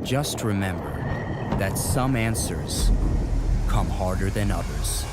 Just remember that some answers come harder than others.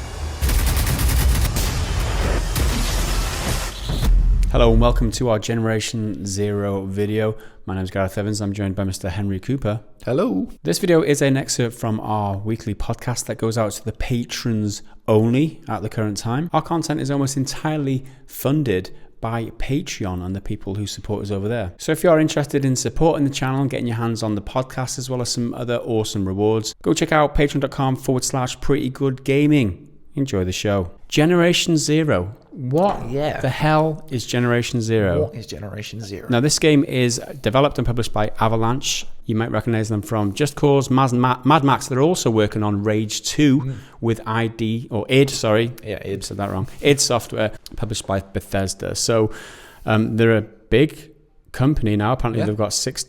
Hello and welcome to our Generation Zero video. My name is Gareth Evans. I'm joined by Mr. Henry Cooper. Hello. This video is an excerpt from our weekly podcast that goes out to the patrons only at the current time. Our content is almost entirely funded by Patreon and the people who support us over there. So if you're interested in supporting the channel and getting your hands on the podcast as well as some other awesome rewards, go check out patreon.com/prettygoodgaming. Enjoy the show. Generation Zero. What the hell is Generation Zero? What is Generation Zero? Now, this game is developed and published by Avalanche. You might recognize them from Just Cause, Mad Max. They're also working on Rage 2 with id said that wrong. id Software, published by Bethesda. So they're a big company now. Apparently they've got 6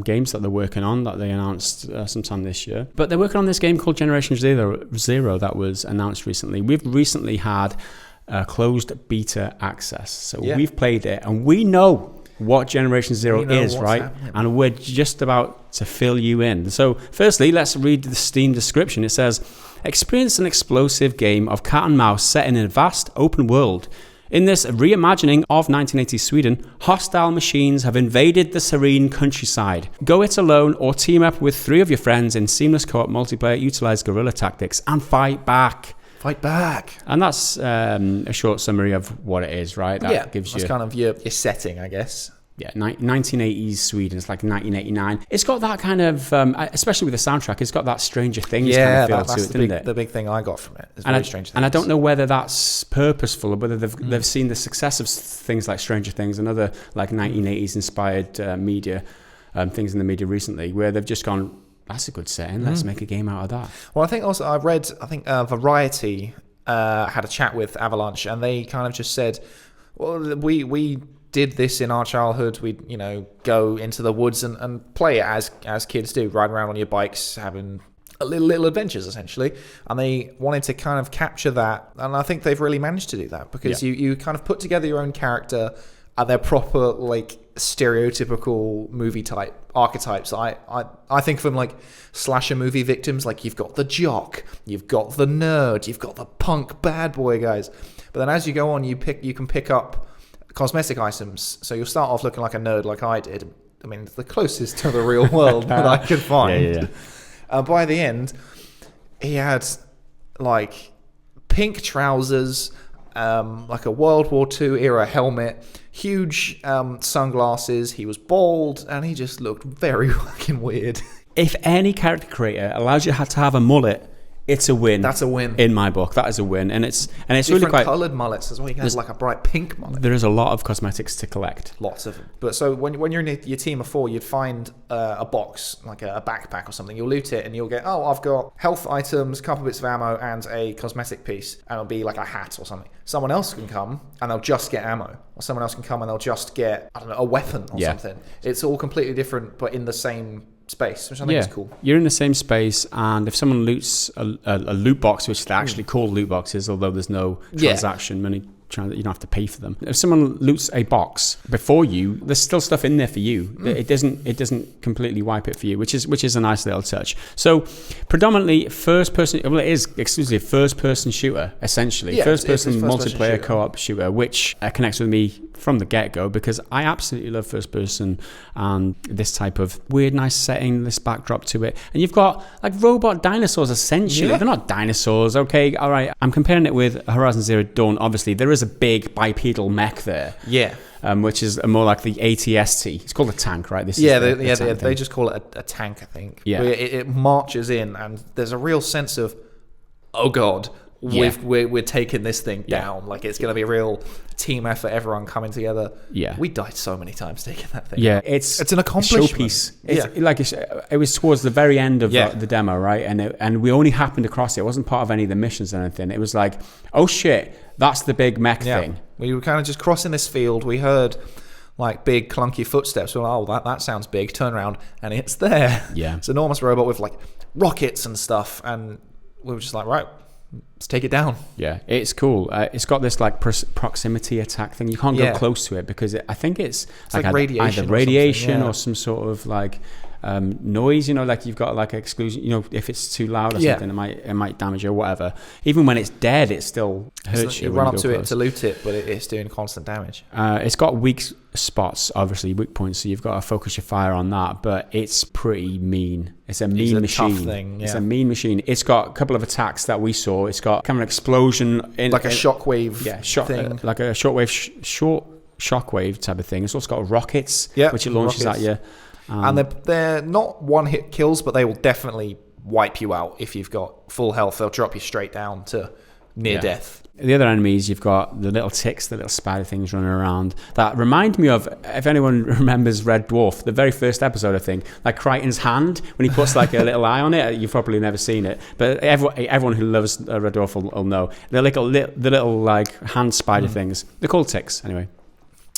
games that they're working on that they announced sometime this year. But they're working on this game called Generation Zero that was announced recently. We've recently had closed beta access. So we've played it and we know what Generation Zero is, right? Happening. And we're just about to fill you in. So firstly, let's read the Steam description. It says, experience an explosive game of cat and mouse set in a vast open world. In this reimagining of 1980s Sweden, hostile machines have invaded the serene countryside. Go it alone or team up with 3 of your friends in seamless co-op multiplayer, utilize guerrilla tactics, and fight back. Fight back. And that's a short summary of what it is, right? That gives that's you kind of your setting, I guess. Yeah, 1980s Sweden. It's like 1989. It's got that kind of, especially with the soundtrack, it's got that Stranger Things kind of feel to it, doesn't it? The big thing I got from it. It's very Stranger Things. And I don't know whether that's purposeful or whether they've seen the success of things like Stranger Things and other like 1980s inspired media, things in the media recently, where they've just gone, that's a good setting, let's make a game out of that. Well, I think also Variety had a chat with Avalanche and they kind of just said, well, we did this in our childhood. We'd, go into the woods and play it as kids do, ride around on your bikes, having little adventures, essentially. And they wanted to kind of capture that. And I think they've really managed to do that because you kind of put together your own character and they're proper, like, stereotypical movie type archetypes. I think of them like slasher movie victims. Like, you've got the jock, you've got the nerd, you've got the punk bad boy guys. But then as you go on, you can pick up cosmetic items. So you'll start off looking like a nerd like I did. I mean, it's the closest to the real world that I could find. By the end, he had like pink trousers, like a World War II era helmet, huge sunglasses. He was bald and he just looked very fucking weird. If any character creator allows you to have a mullet, it's a win. That's a win in my book. That is a win, and it's really quite coloured mullets as well. You can have like a bright pink mullet. There is a lot of cosmetics to collect. Lots of them. But so when you're in your team of 4, you'd find a box, like a backpack or something. You'll loot it and you'll get, I've got health items, a couple bits of ammo, and a cosmetic piece, and it'll be like a hat or something. Someone else can come and they'll just get ammo, or someone else can come and they'll just get, a weapon or something. It's all completely different, but in the same space, which I think is cool. You're in the same space, and if someone loots a loot box, which they actually call loot boxes, although there's no transaction money, you don't have to pay for them. If someone loots a box before you, there's still stuff in there for you. It doesn't completely wipe it for you, which is a nice little touch. So predominantly first person. Well, it is exclusively a first person shooter, essentially. First person multiplayer co-op shooter, which connects with me from the get-go because I absolutely love first person and this type of weird, nice setting, this backdrop to it. And you've got like robot dinosaurs, essentially. They're not dinosaurs, okay, all right. I'm comparing it with Horizon Zero Dawn. Obviously, there is a big bipedal mech there. Which is more like the ATST. It's called a tank, right? They just call it a tank, I think. Yeah. It marches in and there's a real sense of, oh God, we're taking this thing down. Like, it's going to be a real team effort, everyone coming together. We died so many times taking that thing out. It's an accomplishment. Showpiece. It was towards the very end of the demo, right? And we only happened across it. It wasn't part of any of the missions or anything. It was like, oh shit, that's the big mech thing. We were kind of just crossing this field. We heard like big clunky footsteps. We're like, that sounds big. Turn around and it's there. It's an enormous robot with like rockets and stuff. And we were just like, right, let's take it down. It's cool. It's got this like proximity attack thing. You can't go close to it because I think it's like radiation, either radiation or some sort of like noise, like you've got like exclusion, if it's too loud or something, it might damage you or whatever. Even when it's dead, it still hurts you. You run up to it to loot it, but it's doing constant damage. It's got weak spots, obviously weak points, so you've got to focus your fire on that, but it's pretty mean. It's a mean machine. Tough thing, It's a mean machine. It's got a couple of attacks that we saw. It's got kind of an explosion like a shockwave thing. Like a short shockwave type of thing. It's also got rockets, which it launches at you. And they're not one-hit kills, but they will definitely wipe you out if you've got full health. They'll drop you straight down to near death. The other enemies, you've got the little ticks, the little spider things running around that remind me of, if anyone remembers Red Dwarf, the very first episode, I think, like Crichton's hand, when he puts like a little eye on it. You've probably never seen it, but everyone who loves Red Dwarf will know. They're like the little like hand spider things. They're called ticks, anyway.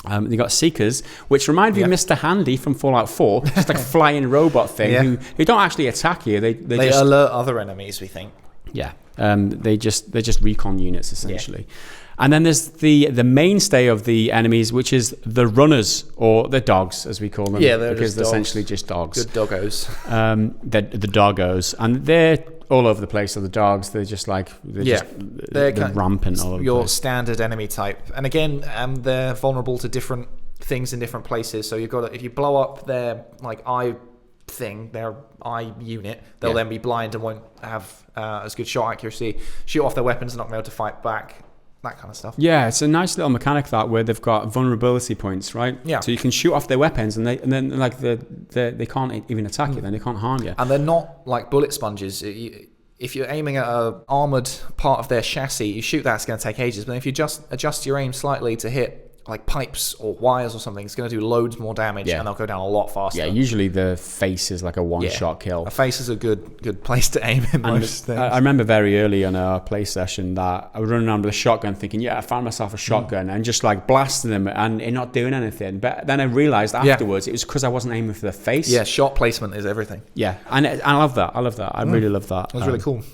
They got Seekers, which remind me of Mr. Handy from Fallout 4, just like a flying robot thing who don't actually attack you. They just alert other enemies, we think. Yeah, they're just recon units essentially. And then there's the mainstay of the enemies, which is the runners, or the dogs as we call them. Yeah, they're because they're essentially just dogs. Good doggos. The doggos, and they're all over the place. So the dogs, they're just like they're rampant all over the place. Your standard enemy type, and again, they're vulnerable to different things in different places. So you've got if you blow up their like eye thing, their eye unit, they'll then be blind and won't have as good shot accuracy. Shoot off their weapons and not be able to fight back. That kind of stuff. Yeah, it's a nice little mechanic that where they've got vulnerability points, right? Yeah. So you can shoot off their weapons and then like they can't even attack you, then they can't harm you. And they're not like bullet sponges. If you're aiming at an armoured part of their chassis, you shoot that, it's going to take ages. But if you just adjust your aim slightly to hit like pipes or wires or something, it's going to do loads more damage and they'll go down a lot faster. Yeah, usually the face is like a one-shot kill. A face is a good place to aim in most things. I remember very early on our play session that I was running around with a shotgun thinking, I found myself a shotgun and just like blasting them and it not doing anything. But then I realised afterwards it was because I wasn't aiming for the face. Yeah, shot placement is everything. Yeah, and I love that. I really love that. It was really cool.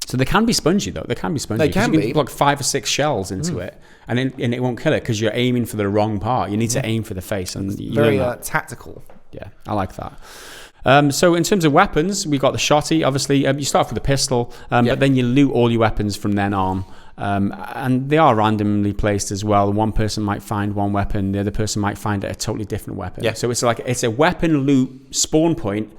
So they can be spongy though. They can be spongy. They can you be. Plug 5 or 6 shells into it, and it won't kill it because you're aiming for the wrong part. You need to aim for the face, and very tactical. Yeah, I like that. So in terms of weapons, we got the shotty. Obviously, you start off with a pistol, but then you loot all your weapons from then on. And they are randomly placed as well. One person might find one weapon, the other person might find a totally different weapon. Yeah. So it's a weapon loot spawn point.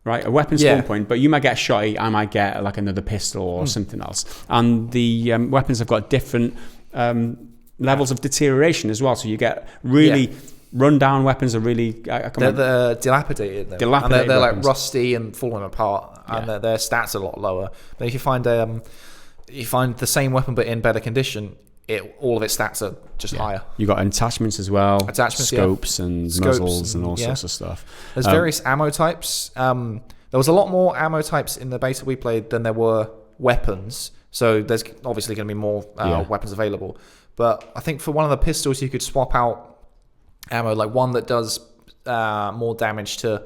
Right, a weapon spawn point, but you might get a shotty, I might get like another pistol or something else. And the weapons have got different levels of deterioration as well. So you get really run-down weapons are really... They're dilapidated. And they're like rusty and falling apart, and their stats are a lot lower. But if you find the same weapon but in better condition, all of its stats are just higher. You got attachments as well, scopes and muzzles and all sorts of stuff. There's various ammo types. There was a lot more ammo types in the beta we played than there were weapons. So there's obviously going to be more weapons available. But I think for one of the pistols, you could swap out ammo, like one that does more damage to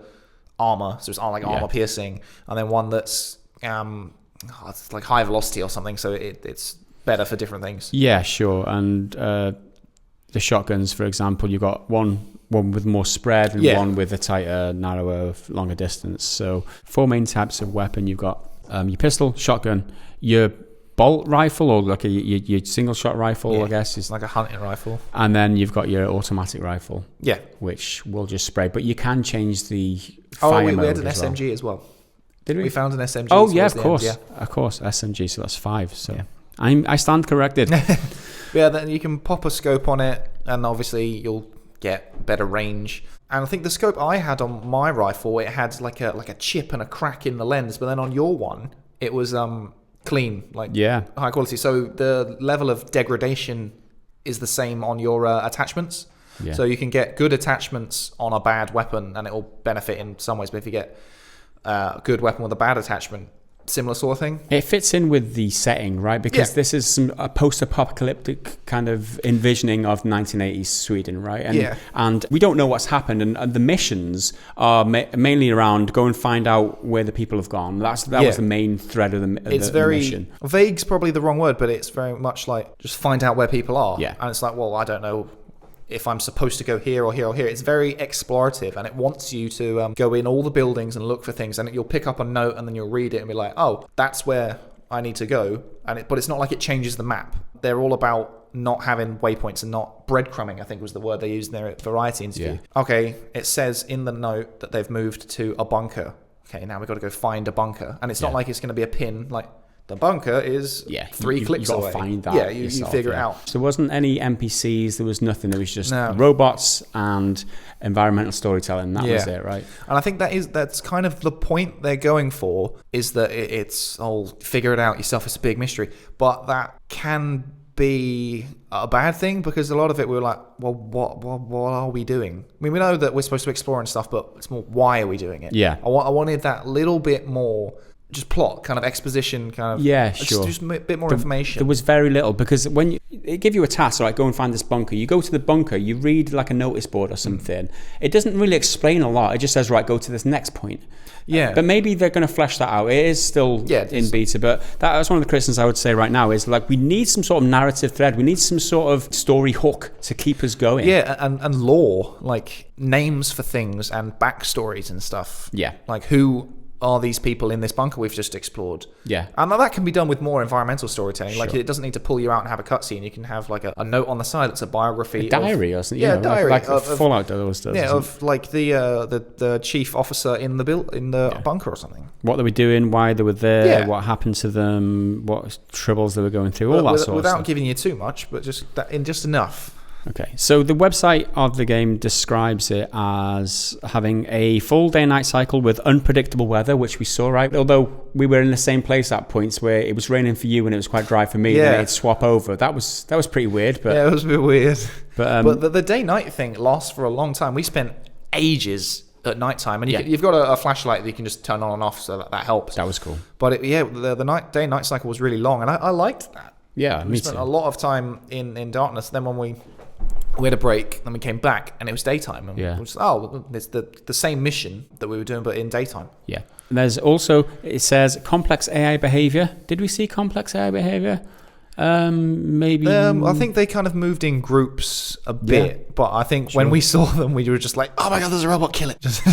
armor, so it's like armor piercing, and then one that's it's like high velocity or something, so it's better for different things. Yeah, sure. And the shotguns, for example, you got one with more spread and one with a tighter, narrower, longer distance. So 4 main types of weapon. You've got your pistol, shotgun, your bolt rifle, or like your single shot rifle, I guess. It's like a hunting rifle. And then you've got your automatic rifle. Yeah. Which will just spray. But you can change the fire mode. We had an SMG as well. Did we? We found an SMG. Oh, yeah, of course. Of course, SMG. So that's 5. So I stand corrected. Then you can pop a scope on it, and obviously you'll get better range. And I think the scope I had on my rifle, it had like a chip and a crack in the lens, but then on your one, it was clean, high quality. So the level of degradation is the same on your attachments. Yeah. So you can get good attachments on a bad weapon, and it will benefit in some ways. But if you get a good weapon with a bad attachment, similar sort of thing. It fits in with the setting, right? Because this is a post-apocalyptic kind of envisioning of 1980s Sweden, right? And we don't know what's happened, and the missions are mainly around go and find out where the people have gone. That was the main thread of the mission. It's very vague's probably the wrong word, but it's very much like just find out where people are. Yeah. And it's like, well, I don't know if I'm supposed to go here or here or here. It's very explorative, and it wants you to go in all the buildings and look for things, and you'll pick up a note and then you'll read it and be like, oh, that's where I need to go. But it's not like it changes the map. They're all about not having waypoints and not breadcrumbing, I think was the word they used in their Variety interview. Yeah. Okay, it says in the note that they've moved to a bunker. Okay, now we've got to go find a bunker. And it's not like it's going to be a pin, like the bunker is 3 clicks away. You've got to find that. Yeah, you figure it out. So there wasn't any NPCs, there was nothing. There was just robots and environmental storytelling. That was it, right? And I think that's kind of the point they're going for, is that it's, figure it out yourself, it's a big mystery. But that can be a bad thing, because a lot of it we were like, well, what are we doing? I mean, we know that we're supposed to explore and stuff, but it's more, why are we doing it? Yeah. I wanted that little bit more, just plot, kind of exposition, kind of... Yeah, sure. Just a bit more information. There was very little, because when they give you a task, like go and find this bunker, you go to the bunker, you read like a notice board or something. It doesn't really explain a lot. It just says, right, go to this next point. Yeah. But maybe they're going to flesh that out. It is still in beta, but that's one of the criticisms I would say right now, is like, we need some sort of narrative thread. We need some sort of story hook to keep us going. Yeah, and lore, like names for things and backstories and stuff. Yeah. Like, who are these people in this bunker we've just explored? Yeah. And that can be done with more environmental storytelling. Sure. Like, it doesn't need to pull you out and have a cutscene. You can have like a note on the side that's a biography. A diary or something. Yeah, a diary. Like Fallout always does. Yeah, of like the chief officer in the bunker or something. What they were doing, why they were there, what happened to them, what troubles they were going through, all that sort of stuff. Without giving you too much, but just enough. Okay, so the website of the game describes it as having a full day-night cycle with unpredictable weather, which we saw, right? Although we were in the same place at points where it was raining for you and it was quite dry for me, and then it'd swap over. That was pretty weird. But yeah, it was a bit weird. But the day-night thing lasts for a long time. We spent ages at night time, and you've got a flashlight that you can just turn on and off, so that helps. That was cool. But the day-night cycle was really long, and I liked that. Yeah, we spent a lot of time in darkness. Then when we had a break, then we came back and it was daytime, and it's the same mission that we were doing but in daytime. Yeah. And there's also, it says complex AI behavior. Did we see complex AI behavior? Maybe I think they kind of moved in groups a bit, but I think when we saw them, we were just like, oh my god, there's a robot, kill it. Just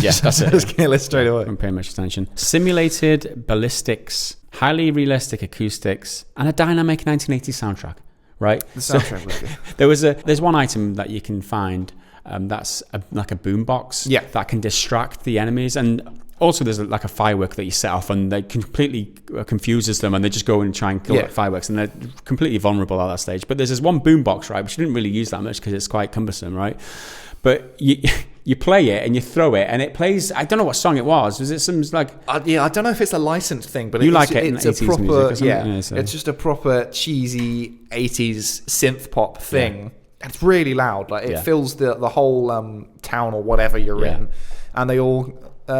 kill it straight away. Don't pay much attention. Simulated ballistics, highly realistic acoustics, and a dynamic 1980s soundtrack. Right, the soundtrack was good. There's one item that you can find that's like a boombox that can distract the enemies, and also there's like a firework that you set off, and they completely confuses them, and they just go and try and kill the fireworks, and they're completely vulnerable at that stage. But there's this one boombox, right, which you didn't really use that much because it's quite cumbersome, right? But you play it and you throw it and it plays. I don't know what song it was. Was it some like? I don't know if it's a licensed thing, but it's a proper music so. It's just a proper cheesy 80s synth pop thing. Yeah. It's really loud. Like it fills the whole town or whatever you're in, and they all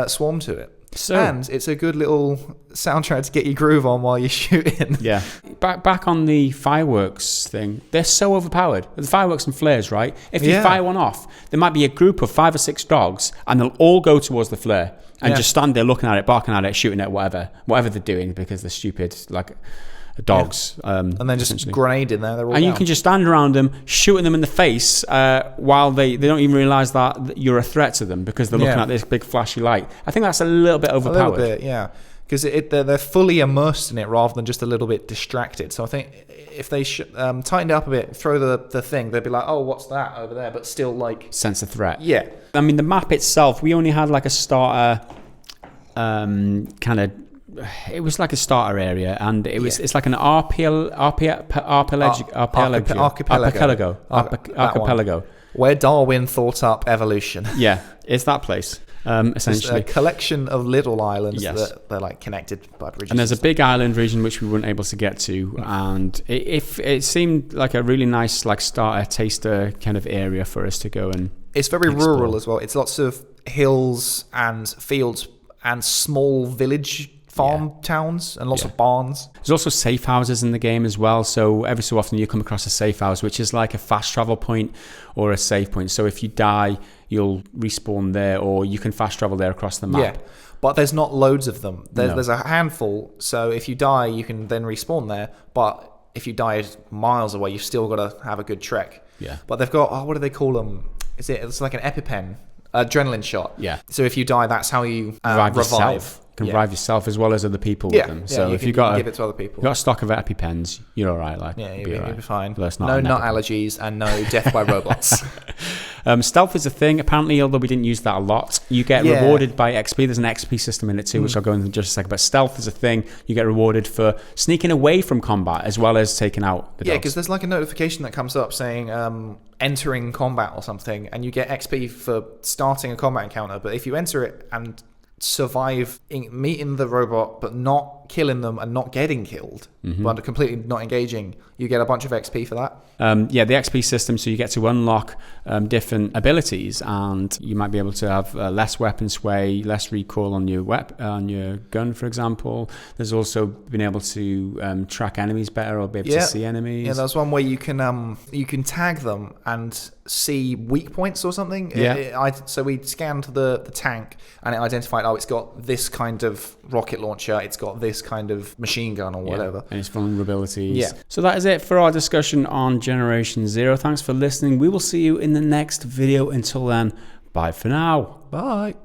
swarm to it. And it's a good little soundtrack to get your groove on while you're shooting. Yeah. Back on the fireworks thing, they're so overpowered. The fireworks and flares, right? If you fire one off, there might be a group of 5 or 6 dogs, and they'll all go towards the flare and just stand there looking at it, barking at it, shooting at whatever they're doing, because they're stupid, like dogs. And then just grenade in there. They're all and down. You can just stand around them, shooting them in the face while they don't even realise that you're a threat to them, because they're looking at this big flashy light. I think that's a little bit overpowered. A little bit, yeah. Because they're fully immersed in it rather than just a little bit distracted. So I think if they tightened it up a bit, throw the thing, they'd be like, oh, what's that over there? But still like... sense of threat. Yeah. I mean, the map itself, we only had like a starter it was like a starter area, and it's like an archipelago where Darwin thought up evolution. Yeah, it's that place. Essentially, just a collection of little islands that they're like connected by bridges. And there's a big island region which we weren't able to get to, and it seemed like a really nice like starter taster kind of area for us to go and. It's very rural as well. It's lots of hills and fields and small village farm towns and lots of barns. There's also safe houses in the game as well, so every so often you come across a safe house, which is like a fast travel point or a save point. So if you die, you'll respawn there, or you can fast travel there across the map. Yeah, but there's not loads of them. There's a handful, so if you die, you can then respawn there, but if you die miles away, you've still got to have a good trek. Yeah. But they've got, what do they call them? It's like an EpiPen, adrenaline shot. Yeah. So if you die, that's how you Revive revive. yourself. You can revive yourself as well as other people with them. So if you got give it to other people. got a stock of EpiPens, you're all right. Like, Yeah, you'll be all you'll be fine. Well, No nut allergies and no death by robots. Stealth is a thing. Apparently, although we didn't use that a lot, you get rewarded by XP. There's an XP system in it too, which I'll go into in just a second. But stealth is a thing. You get rewarded for sneaking away from combat as well as taking out the dogs. Yeah, because there's like a notification that comes up saying entering combat or something, and you get XP for starting a combat encounter. But if you enter it and survive meeting the robot but not killing them and not getting killed, but completely not engaging, you get a bunch of XP for that. The XP system, so you get to unlock different abilities, and you might be able to have less weapon sway, less recoil on your on your gun, for example. There's also been able to track enemies better or be able to see enemies. Yeah, there's one where you can tag them and see weak points or something. So we scanned the tank and it identified, it's got this kind of rocket launcher, it's got this kind of machine gun or whatever. And its vulnerabilities. Yeah. So that is it for our discussion on Generation Zero. Thanks for listening. We will see you in the next video. Until then, bye for now. Bye.